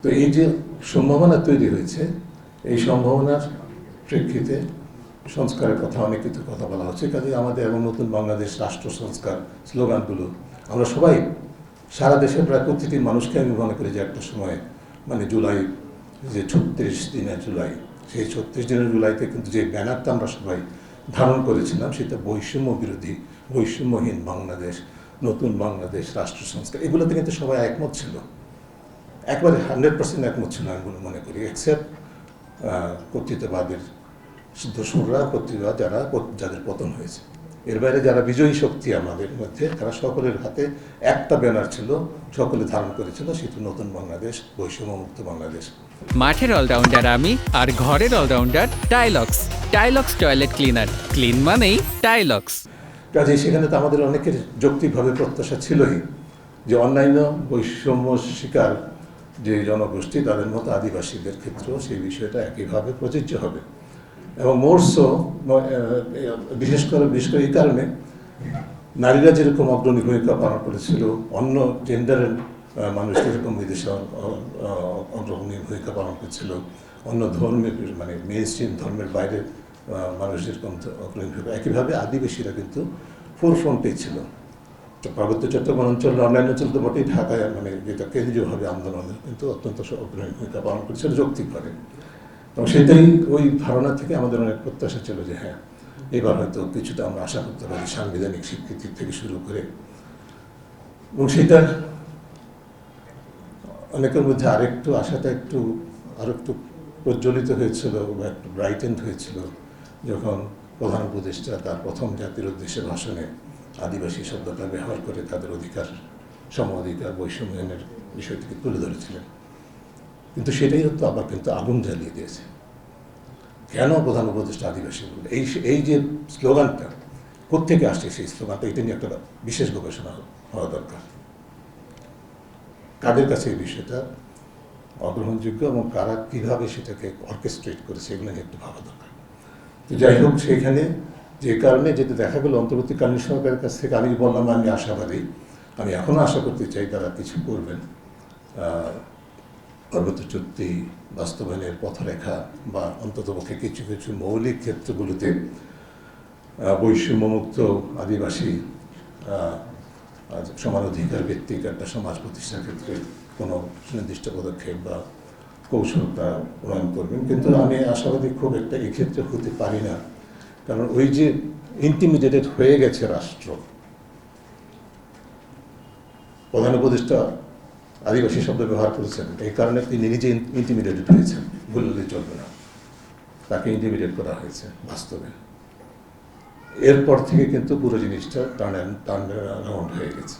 তো এই যে সম্ভাবনা তৈরি হয়েছে, এই সম্ভাবনার প্রেক্ষিতে সংস্কারের কথা অনেক কিছু কথা বলা হচ্ছে। কাজে আমাদের এবং নতুন বাংলাদেশ রাষ্ট্র সংস্কার স্লোগানগুলো আমরা সবাই সারা দেশের প্রায় প্রতিটি মানুষকে আমি মনে করি যে একটা সময় মানে জুলাই, যে 36 দিনের জুলাই, সেই 36 দিনের জুলাইতে কিন্তু যে ব্যানারটা আমরা সবাই ধারণ করেছিলাম সেটা বৈষম্য বিরোধী, বৈষম্যহীন বাংলাদেশ, নতুন বাংলাদেশ রাষ্ট্র সংস্কার, এগুলোতে কিন্তু সবাই একমত ছিল, একবারে 100% একমত ছিল আমি বলে মনে করি, এক্সেপ্ট কর্তৃত্ববাদের দোসররা, কর্তৃত্ববাদ যাদের পতন হয়েছে। এর বাইরে যারা বিজয়ী শক্তি আমাদের মধ্যে, তারা সকলের হাতে একটা ব্যানার ছিল, সকলে ধারণ করেছিল, সেটা নতুন বাংলাদেশ, বৈষম্যমুক্ত বাংলাদেশ। মাঠের অলরাউন্ডার আমি, আর ঘরের allrounder Tylox. Tylox toilet cleaner, clean মানেই টাইলক্স। কাজে সেখানে তো আমাদের অনেকের যৌক্তিকভাবে প্রত্যাশা ছিলই যে অন্যান্য বৈষম্য শিকার যে জনগোষ্ঠী, তাদের মতো আদিবাসীদের ক্ষেত্রেও সেই বিষয়টা একইভাবে প্রযোজ্য হবে। এবং মোরসো বিশেষ করে এই কারণে নারীরা যেরকম অগ্রণী ভূমিকা পালন করেছিল, অন্য জেন্ডারের মানুষ যেরকম বিদেশে অগ্রণী ভূমিকা পালন করেছিল, অন্য ধর্মের মানে মেইন স্ট্রিম ধর্মের বাইরের মানুষ যেরকম অগ্রণী ভূমিকা, একইভাবে আদিবাসীরা কিন্তু ফোরফ্রন্টেই ছিল। পার্বত্য চট্টগ্রাম অঞ্চল, অন্যান্য অঞ্চল তো বটেই, ঢাকায় মানে যেটা কেন্দ্রীয়ভাবে আন্দোলনে কিন্তু অত্যন্ত অগ্রণী ভূমিকা পালন করেছিল যৌক্তিকভাবে। এবং সেটাই ওই ধারণা থেকে আমাদের অনেক প্রত্যাশা ছিল যে হ্যাঁ, এবার হয়তো কিছুটা আমরা আশা করতে পারি সাংবিধানিক স্বীকৃতি থেকে শুরু করে। এবং সেটা অনেকের মধ্যে আরেকটু আশাটা আরো একটু প্রজ্বলিত হয়েছিল বা একটু ব্রাইটেন্ড হয়েছিল যখন প্রধান উপদেষ্টা তার প্রথম জাতির উদ্দেশ্যে ভাষণে আদিবাসী শব্দটা ব্যবহার করে তাদের অধিকার, সম অধিকার, বৈষম্যের বিষয়টিকে তুলে ধরেছিলেন। কিন্তু সেটাই হতো আবার কিন্তু আগুন জ্বালিয়ে দিয়েছে। কেন প্রধান উপদেষ্টা আদিবাসী বলবে? এই যে স্লোগানটা কোত্থেকে আসছে, সেই স্লোগানটা, এটা নিয়ে একটা বিশেষ গবেষণা হওয়া দরকার। কাদের কাছে এই বিষয়টা অগ্রহণযোগ্য এবং কারা কীভাবে সেটাকে অর্কেস্ট্রেট করেছে, এগুলো নিয়ে একটু ভাবা দরকার। তো যাই হোক, সেখানে যে কারণে যেটা দেখা গেল অন্তর্বর্তীকালীন সরকারের কাছ থেকে, আমি বললাম আমি আশাবাদী, আমি এখনও আশা করতে চাই তারা কিছু করবেন, পার্বত্য চুক্তি বাস্তবায়নের পথরেখা বা অন্ততপক্ষে কিছু কিছু মৌলিক ক্ষেত্রগুলোতে বৈষম্যমুক্ত আদিবাসী সমান অধিকার ভিত্তিক একটা সমাজ প্রতিষ্ঠার ক্ষেত্রে কোনো সুনির্দিষ্ট পদক্ষেপ বা কৌশলটা প্রণয়ন করবেন। কিন্তু আমি আশাবাদী খুব একটা এক্ষেত্রে হতে পারি না, কারণ ওই যে ইন্টিমিডেটেড হয়ে গেছে রাষ্ট্র, প্রধান উপদেষ্টা আদিবাসী শব্দ ব্যবহার করেছেন, এই কারণে তিনি নিজে ইন্টিমিডেটেড হয়েছেন বললে চলবে না, তাকে ইন্টিমিডেট করা হয়েছে বাস্তবে। এরপর থেকে কিন্তু পুরো জিনিসটা টার্ন অ্যারাউন্ড হয়ে গেছে।